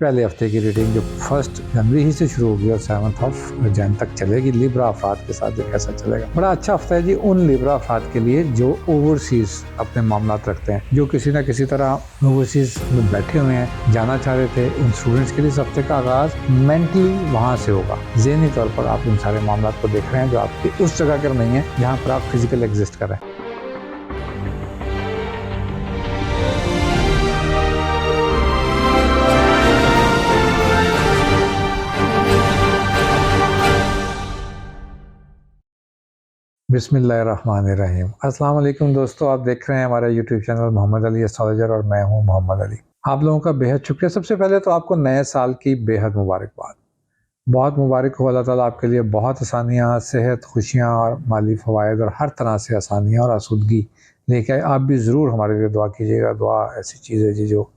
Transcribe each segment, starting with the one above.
पहले हफ्ते की रीडिंग जो 1 जनवरी ही से शुरू होगी और 7 जन तक चलेगी। लिब्रा अफराद के साथ ये कैसा चलेगा। बड़ा अच्छा हफ्ता है जी उन लिब्रा अफराद के लिए जो ओवरसीज अपने मामलात रखते हैं, जो किसी ना किसी तरह ओवरसीज में बैठे हुए हैं, जाना चाह रहे थे। उन स्टूडेंट्स के लिए इस हफ्ते का आगाज मेंटली वहाँ से होगा। ज़हनी तौर पर आप इन सारे मामलात को देख रहे हैं जो आपकी उस जगह पर नहीं है जहाँ पर आप फिजिकल एग्जिस्ट कर रहे हैं। बिस्मिल्लाहिर्रहमानिर्रहीम। अस्सलाम वालेकुम दोस्तों, आप देख रहे हैं हमारा YouTube channel Mohammad Ali astrologer और मैं हूं मोहम्मद अली। आप लोगों का बेहद शुक्रिया। सबसे पहले तो आपको नए साल की बेहद मुबारकबाद। बहुत मुबारक हो, अल्लाह ताला आपके लिए बहुत आसानियाँ, सेहत, खुशियाँ और माली फ़वाइद और हर तरह से आसानियाँ और आसूदगी लेके आए। आप भी ज़रूर हमारे लिए दुआ कीजिएगा। दुआ ऐसी चीज़ है जी जो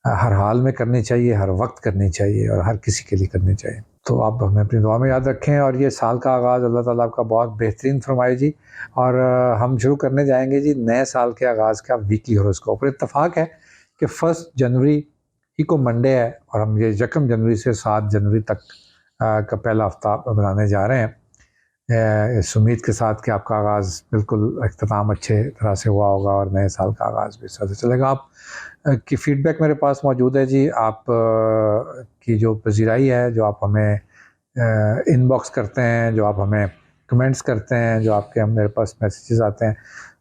हर हाल में करनी चाहिए, हर वक्त करनी चाहिए और हर किसी के लिए करनी चाहिए। तो आप हमें अपनी दुआ में याद रखें और ये साल का आगाज़ अल्लाह ताला आपका बहुत बेहतरीन फरमाए जी। और हम शुरू करने जाएंगे जी नए साल के आगाज़ का वीकली हॉरोस्कोप। इत्तेफाक है कि 1 जनवरी ही को मंडे है और हम ये 1 जनवरी से 7 जनवरी तक का पहला हफ्ता बनाने जा रहे हैं, इस उम्मीद के साथ कि आपका आगाज़ बिल्कुल अख्ताम अच्छे तरह से हुआ होगा और नए साल का आगाज़ भी इस तरह से चलेगा। आप की फ़ीडबैक मेरे पास मौजूद है जी। आप की जो पज़ीराई है, जो आप हमें इनबॉक्स करते हैं, जो आप हमें कमेंट्स करते हैं, जो आपके मेरे पास मैसेजेस आते हैं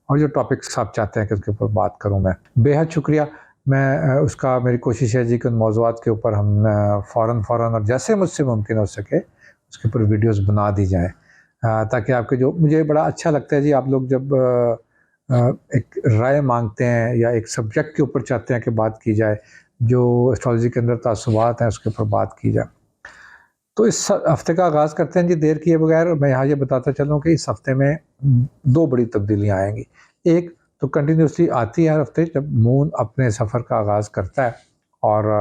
और जो टॉपिक्स आप चाहते हैं कि उसके ऊपर बात करूं, मैं बेहद शुक्रिया। मैं उसका मेरी कोशिश है जी कि उन मौज़ूआत के ऊपर हम फ़ौरन और जैसे मुझसे मुमकिन हो सके उसके ऊपर वीडियोस बना दी जाएँ, ताकि आपके जो मुझे बड़ा अच्छा लगता है जी, आप लोग जब एक राय मांगते हैं या एक सब्जेक्ट के ऊपर चाहते हैं कि बात की जाए, जो एस्ट्रोलॉजी के अंदर तासुबात हैं उसके ऊपर बात की जाए। तो इस हफ्ते का आगाज़ करते हैं जी देर किए बगैर। मैं यहाँ ये बताता चलूँ कि इस हफ्ते में 2 बड़ी तब्दीलियाँ आएंगी। एक तो कंटिन्यूसली आती है हर हफ्ते, जब मून अपने सफ़र का आगाज़ करता है और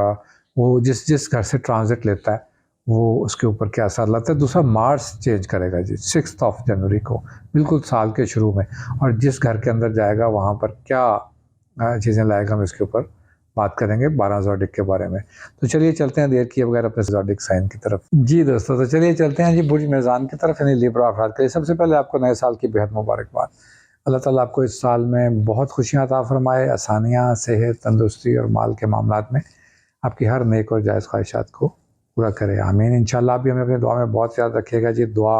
वो जिस घर से ट्रांजिट लेता है वो उसके ऊपर क्या असर लाता है। दूसरा, मार्स चेंज करेगा जी 6 जनवरी को, बिल्कुल साल के शुरू में, और जिस घर के अंदर जाएगा वहाँ पर क्या चीज़ें लाएगा, हम इसके ऊपर बात करेंगे 12 ज़ोडिक के बारे में। तो चलिए चलते हैं देर किए बगैर अपने ज़ोडिक साइन की तरफ। जी दोस्तों, तो चलिए चलते हैं जी बुर्ज मेज़ान की तरफ, यानी लिब्रा अफराद के लिए। सबसे पहले आपको नए साल की बेहद मुबारकबाद। अल्लाह ताला आपको इस साल में बहुत खुशियाँ अता फरमाए, आसानियाँ, सेहत, तंदुरुस्ती और माल के मामलात में आपकी हर नेक और जायज़ ख्वाहिशात को पूरा करे। आमीन। इंशाल्लाह आप भी हमें अपनी दुआ में बहुत याद रखिएगा जी। दुआ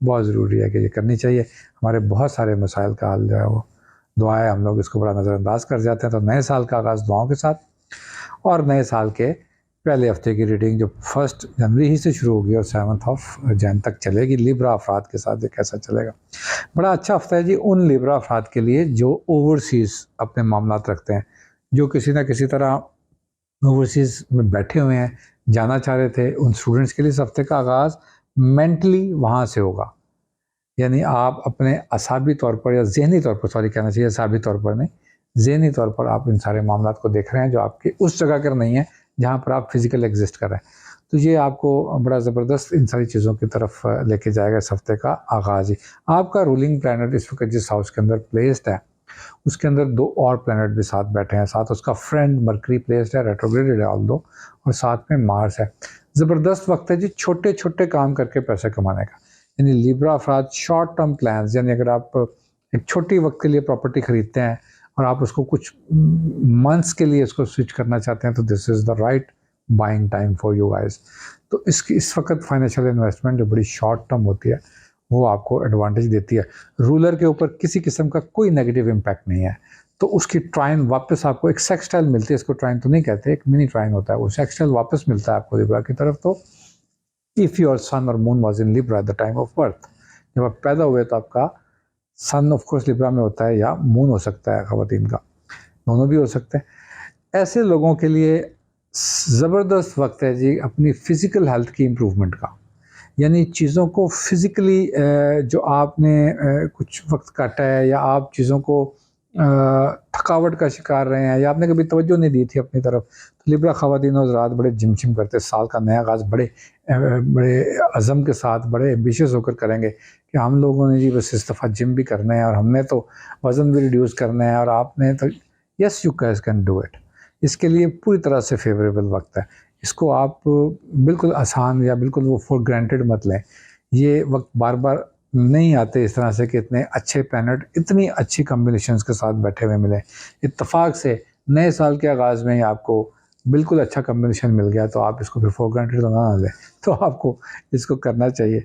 बहुत ज़रूरी है कि ये करनी चाहिए। हमारे बहुत सारे मसाइल का हल जो है वो दुआ है। हम लोग इसको बड़ा नज़रअंदाज कर जाते हैं। तो नए साल का आगाज़ दुआओं के साथ और नए साल के पहले हफ्ते की रीडिंग जो 1 जनवरी ही से शुरू होगी और 7 जन तक चलेगी। लिब्रा अफराद के साथ ये कैसा चलेगा। बड़ा अच्छा हफ्ता है जी उन लिब्रा अफराद के लिए जो ओवरसीज़ अपने मामलात रखते हैं, जो किसी न किसी तरह ओवरसीज़ में बैठे हुए हैं, जाना चाह रहे थे। उन स्टूडेंट्स के लिए इस हफ्ते का आगाज़ मेंटली वहाँ से होगा। यानी आप अपने असाबी तौर पर या ज़हनी तौर पर, सॉरी कहना चाहिए असाबी तौर पर नहीं, ज़हनी तौर पर आप इन सारे मामलात को देख रहे हैं जो आपकी उस जगह पर नहीं है जहाँ पर आप फिज़िकल एग्जिस्ट कर रहे हैं। तो ये आपको बड़ा ज़बरदस्त इन सारी चीज़ों की तरफ लेके जाएगा इस हफ्ते का आगाज़ ही। आपका रूलिंग प्लैनेट इस वक्त जिस हाउस के अंदर प्लेस्ड है उसके अंदर 2 और प्लैनेट भी साथ बैठे हैं। साथ उसका फ्रेंड मरकरी प्लेस्ड है, रेट्रोग्रेडेड है ऑल्दो, और साथ में मार्स है। ज़बरदस्त वक्त है जी छोटे छोटे काम करके पैसे कमाने का। यानी लिब्रा अफराद शॉर्ट टर्म प्लान्स, यानी अगर आप एक छोटी वक्त के लिए प्रॉपर्टी खरीदते हैं और आप उसको कुछ मंथ्स के लिए इसको स्विच करना चाहते हैं, तो this is the right buying time for you guys. तो इसकी इस वक्त फाइनेंशियल इन्वेस्टमेंट जो बड़ी शॉर्ट टर्म होती है वो आपको एडवांटेज देती है। रूलर के ऊपर किसी किस्म का कोई नेगेटिव इम्पैक्ट नहीं है। तो उसकी ट्राइन वापस आपको एक सेक्सटाइल मिलती है, इसको ट्राइन तो नहीं कहते, एक मिनी ट्राइन होता है, वो सेक्सटाइल वापस मिलता है आपको लिब्रा की तरफ। तो इफ़ योर सन और moon was in Libra at the time of birth, जब आप पैदा हुए तो आपका सन ऑफ कोर्स लिब्रा में होता है या मून हो सकता है ख़वातीन का, दोनों भी हो सकते हैं। ऐसे लोगों के लिए ज़बरदस्त वक्त है जी अपनी फ़िज़िकल हेल्थ की इम्प्रूवमेंट का। यानी चीज़ों को फिज़िकली जो आपने कुछ वक्त काटा है या आप चीज़ों को थकावट का शिकार रहे हैं या आपने कभी तवज्जो नहीं दी थी अपनी तरफ, तो लिब्रा ख़वातीन और हज़रात बड़े झिमझिम करते साल का नया आगाज़ बड़े अज़म के साथ, बड़े एम्बिशियस होकर करेंगे कि हम लोगों ने जी बस इस दफ़ा जिम भी करना है और हमने तो वज़न भी रिड्यूस करना है और आपने तो yes you guys can do it. इसके लिए पूरी तरह से फेवरेबल वक्त है। इसको आप बिल्कुल आसान या बिल्कुल वो फॉर ग्रांटेड मत लें। ये वक्त बार बार नहीं आते इस तरह से कि इतने अच्छे प्लैनेट इतनी अच्छी कॉम्बिनेशंस के साथ बैठे हुए मिले। इत्तेफाक से नए साल के आगाज़ में ही आपको बिल्कुल अच्छा कॉम्बिनेशन मिल गया, तो आप इसको फिर फॉर ग्रांटेड तो ना लें। तो आपको इसको करना चाहिए।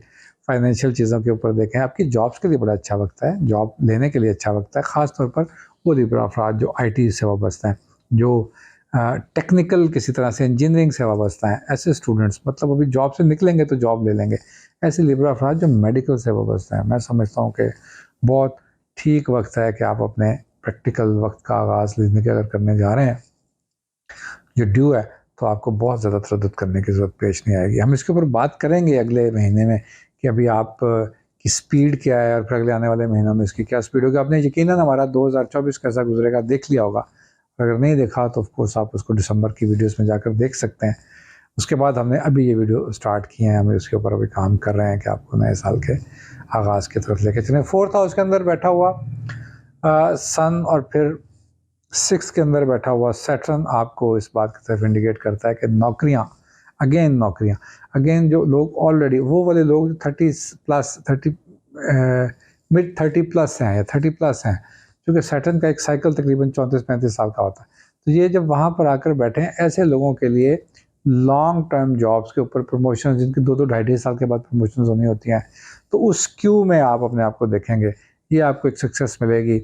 फाइनेंशियल चीज़ों के ऊपर देखें, आपकी जॉब्स के लिए बड़ा अच्छा वक्त है, जॉब लेने के लिए अच्छा वक्त है, ख़ास तौर पर वो लिब्रा अफराद जो आईटी से वाबस्ता हैं, जो टेक्निकल किसी तरह से इंजीनियरिंग से वाबस्ता हैं, ऐसे स्टूडेंट्स मतलब अभी जॉब से निकलेंगे तो जॉब ले लेंगे। ऐसे लिब्रा अफराद जो मेडिकल से वाबस्ता हैं, मैं समझता हूँ कि बहुत ठीक वक्त है कि आप अपने प्रैक्टिकल वक्त का आगाज़ ज़िंदगी अगर करने जा रहे हैं, जो ड्यू है, तो आपको बहुत ज़्यादा तरद्दुद करने की ज़रूरत पेश नहीं आएगी। हम इसके ऊपर बात करेंगे अगले महीने में कि अभी आप की स्पीड क्या है और फिर अगले आने वाले महीनों में इसकी क्या स्पीड होगी। आपने यकीनन हमारा 2024 कैसा गुजरेगा देख लिया होगा। अगर नहीं देखा तो ऑफ कोर्स आप उसको दिसंबर की वीडियोस में जाकर देख सकते हैं। उसके बाद हमने अभी ये वीडियो स्टार्ट किए हैं, हम इसके ऊपर अभी काम कर रहे हैं कि आपको नए साल के आगाज़ की तरफ लेके चलें। 4th हाउस के अंदर बैठा हुआ सन और फिर 6 के अंदर बैठा हुआ सैटर्न आपको इस बात की तरफ इंडिकेट करता है कि नौकरियां, अगेन जो लोग ऑलरेडी वो वाले लोग 30 प्लस 30 मिड 30 प्लस हैं या 30 प्लस हैं, क्योंकि सैटर्न का एक साइकिल तकरीबन 34-35 साल का होता है। तो ये जब वहाँ पर आकर बैठे हैं, ऐसे लोगों के लिए लॉन्ग टर्म जॉब्स के ऊपर प्रमोशन, जिनकी 2-2 ढाई-ढाई साल के बाद प्रमोशन होनी होती हैं, तो उस क्यू में आप अपने आप को देखेंगे। ये आपको एक सक्सेस मिलेगी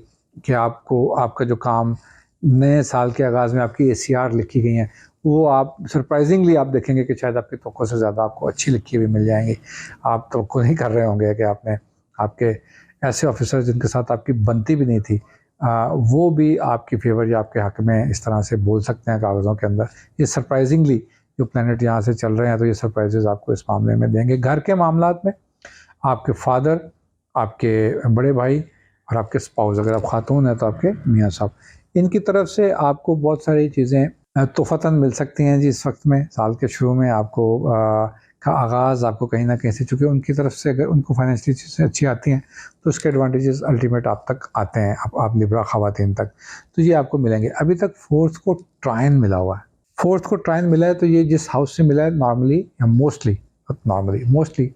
कि आपको आपका जो काम नए साल के आगाज़ में आपकी एसीआर लिखी गई हैं, वो आप सरप्राइजिंगली आप देखेंगे कि शायद आपकी तवक्को से ज़्यादा आपको अच्छी लिखी हुई मिल जाएंगी। आप तवक्को नहीं कर रहे होंगे कि आपने आपके ऐसे ऑफिसर जिनके साथ आपकी बनती भी नहीं थी, वो भी आपकी फेवर या आपके हक में इस तरह से बोल सकते हैं कागज़ों के अंदर। ये सरप्राइजिंगली जो प्लैनेट यहाँ से चल रहे हैं, तो ये सरप्राइजेज आपको इस मामले में देंगे। घर के मामलात में आपके फादर, आपके बड़े भाई और आपके स्पाउस, अगर आप खातून हैं तो आपके मियाँ साहब, इनकी तरफ से आपको बहुत सारी चीज़ें तोहफ़तन मिल सकती हैं जी। इस वक्त में साल के शुरू में आपको का आगाज़ आपको कहीं ना कहीं से, चूँकि उनकी तरफ से अगर उनको फाइनेंशियली चीज़ें अच्छी आती हैं तो उसके एडवांटेजेस अल्टीमेट आप तक आते हैं, आप लिब्रा ख़वातीन तक, तो ये आपको मिलेंगे। अभी तक 4th को ट्रायन मिला हुआ है, 4th को ट्रायन मिला है, तो ये जिस हाउस से मिला है नॉर्मली या मोस्टली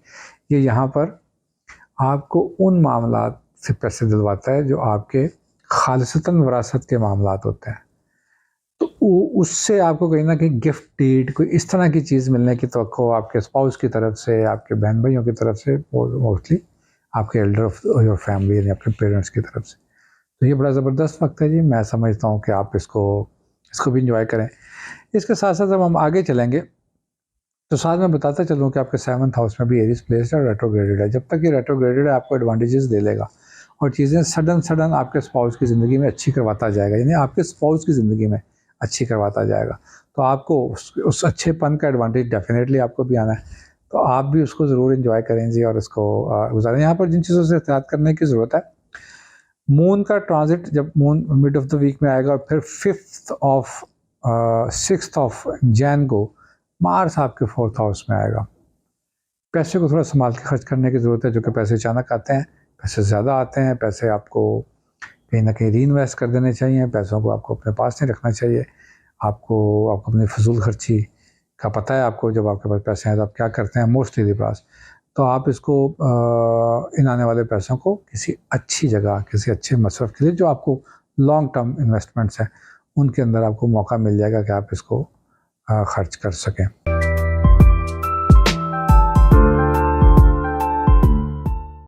ये यहाँ पर आपको उन मामलात से पैसे दिलवाता है जो आपके खालिसतन विरासत के मामलात होते हैं। तो उससे आपको कहीं ना कहीं गिफ्ट डीड कोई इस तरह की चीज़ मिलने की तवक्को आपके स्पाउस की तरफ से, आपके बहन भाइयों की तरफ से, मोस्टली आपके एल्डर ऑफ योर फैमिली यानी आपके पेरेंट्स की तरफ से। तो ये बड़ा ज़बरदस्त वक्त है जी। मैं समझता हूँ कि आप इसको भी इंजॉय करें। इसके साथ साथ जब हम आगे चलेंगे तो साथ में बताता चलूँ कि आपके 7th हाउस में भी एरीज प्लेस्ड है, रेट्रोग्रेडेड है। जब तक ये रेट्रोग्रेडेड है आपको एडवांटेजेस दे लेगा और चीज़ें सडन आपके स्पाउस की ज़िंदगी में अच्छी करवाता जाएगा, यानी आपके स्पाउस की ज़िंदगी में अच्छी करवाता जाएगा। तो आपको उस अच्छेपन का एडवांटेज डेफिनेटली आपको भी आना है, तो आप भी उसको ज़रूर इंजॉय करें जी और उसको गुजारें। यहाँ पर जिन चीज़ों से एहतियात करने की ज़रूरत है, मून का ट्रांजिट जब moon mid of the week में आएगा और फिर 6th ऑफ जैन को मार्स आपके 4th हाउस में आएगा। पैसे को थोड़ा संभाल के खर्च करने की ज़रूरत है, जो कि पैसे अचानक आते हैं, पैसे ज़्यादा आते हैं, पैसे आपको कहीं ना कहीं री इन्वेस्ट कर देने चाहिए, पैसों को आपको अपने पास नहीं रखना चाहिए। आपको अपनी फजूल खर्ची का पता है, आपको जब आपके पास पैसे हैं तो आप क्या करते हैं मोस्टली लिब्रास, तो आप इसको इन आने वाले पैसों को किसी अच्छी जगह, किसी अच्छे मसरफ के लिए जो आपको लॉन्ग टर्म इन्वेस्टमेंट्स हैं उनके अंदर आपको मौका मिल जाएगा कि आप इसको खर्च कर सकें।